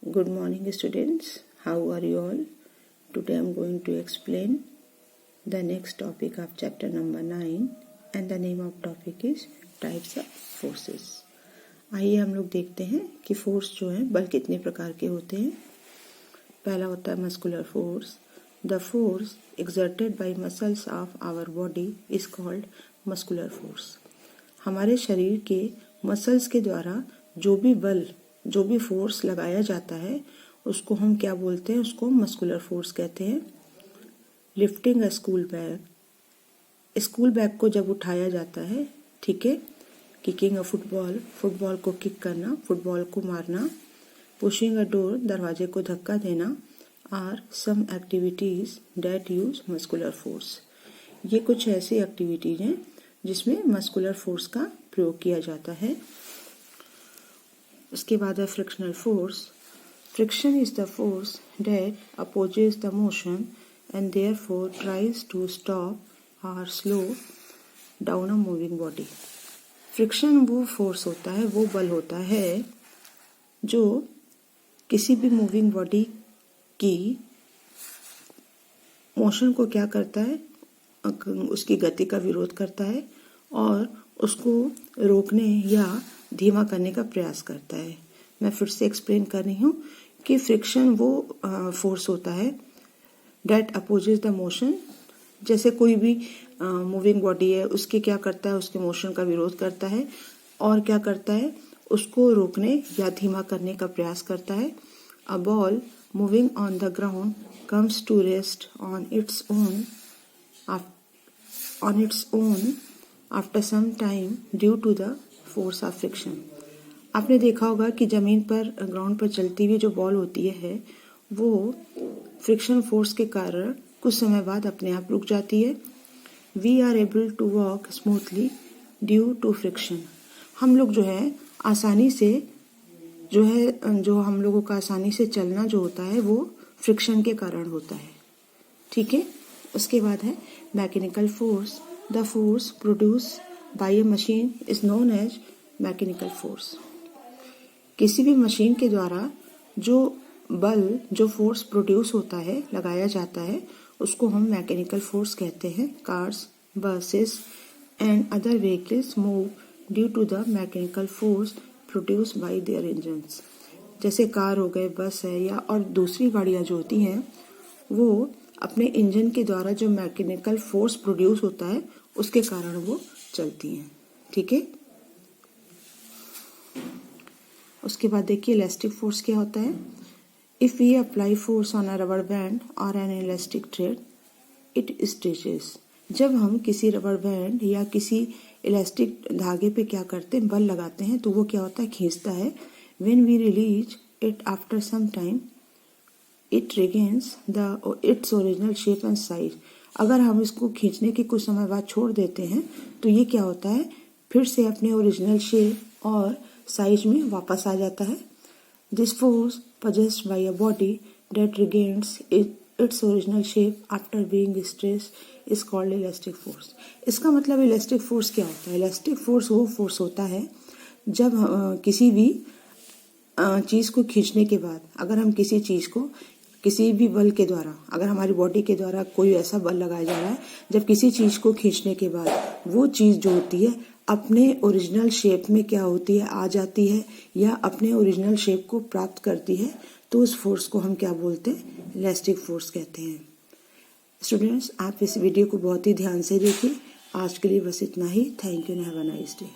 Good morning, students. How are you all? Today I am going to explain the next topic of chapter number 9 and the name of topic is types of forces. आइए हम लोग देखते हैं कि force जो है बल कितने प्रकार के होते हैं। पहला होता है muscular force. The force exerted by muscles of our body is called muscular force. हमारे शरीर के मसल्स के द्वारा जो भी बल जो भी फोर्स लगाया जाता है उसको हम क्या बोलते हैं, उसको मस्कुलर फोर्स कहते हैं. लिफ्टिंग अ स्कूल बैग को जब उठाया जाता है, ठीक है. किकिंग अ फुटबॉल को किक करना, फुटबॉल को मारना. पुशिंग अ डोर, दरवाजे को धक्का देना. Are some activities that use muscular force. ये कुछ ऐसी एक्टिविटीज हैं जिसमें मस्कुलर फोर्स का प्रयोग किया जाता है. उसके बाद है frictional force. Friction is the force that opposes the motion and therefore tries to stop or slow down a moving body. Friction वो फोर्स होता है, वो बल होता है जो किसी भी मूविंग बॉडी की मोशन को क्या करता है, उसकी गति का विरोध करता है और उसको रोकने या धीमा करने का प्रयास करता है. मैं फिर से एक्सप्लेन कर रही हूँ कि फ्रिक्शन वो फोर्स होता है डेट अपोजेस द मोशन. जैसे कोई भी मूविंग बॉडी है, उसके क्या करता है, उसके मोशन का विरोध करता है और क्या करता है, उसको रोकने या धीमा करने का प्रयास करता है. A ball moving on the ground comes to rest on its own after some time due to the force of friction. आपने देखा होगा कि जमीन पर ग्राउंड पर चलती हुई जो बॉल होती है वो फ्रिक्शन फोर्स के कारण कुछ समय बाद अपने आप रुक जाती है. We are able to walk smoothly due to friction. हम लोग जो है आसानी से जो हम लोगों का आसानी से चलना जो होता है वो फ्रिक्शन के कारण होता है, ठीक है. उसके बाद है mechanical force. The force produce by a machine is known as mechanical force. किसी भी मशीन के द्वारा जो बल जो फोर्स प्रोड्यूस होता है, लगाया जाता है, उसको हम मैकेनिकल फोर्स कहते हैं. Cars, buses and other vehicles move due to the mechanical force produce by their engines. जैसे कार हो गए, बस है या और दूसरी गाड़ियाँ जो होती हैं वो अपने इंजन के द्वारा जो मैकेनिकल फोर्स प्रोड्यूस होता है उसके कारण वो चलती हैं, ठीक है. उसके बाद देखिए इलास्टिक फोर्स क्या होता है. If we apply force on a rubber band or an elastic thread it stretches. जब हम किसी रबर बैंड या किसी इलास्टिक धागे पे क्या करते हैं, बल लगाते हैं, तो वो क्या होता है, खींचता है. When we release it after some time it regains its original shape and size. अगर हम इसको खींचने के कुछ समय बाद छोड़ देते हैं तो ये क्या होता है, फिर से अपने ओरिजिनल शेप और साइज में वापस आ जाता है. This force possessed by a body that regains its original shape after being stressed is called elastic force. इसका मतलब इलास्टिक फोर्स क्या होता है. इलास्टिक फोर्स वो फोर्स होता है जब किसी भी चीज़ को खींचने के बाद, अगर हम किसी चीज़ को किसी भी बल के द्वारा, अगर हमारी बॉडी के द्वारा कोई ऐसा बल लगाया जा रहा है, जब किसी चीज़ को खींचने के बाद वो चीज़ जो होती है अपने ओरिजिनल शेप में क्या होती है, आ जाती है या अपने ओरिजिनल शेप को प्राप्त करती है, तो उस फोर्स को हम क्या बोलते हैं, इलास्टिक फोर्स कहते हैं. स्टूडेंट्स, आप इस वीडियो को बहुत ही ध्यान से देखिए. आज के लिए बस इतना ही. Thank you and have a nice day.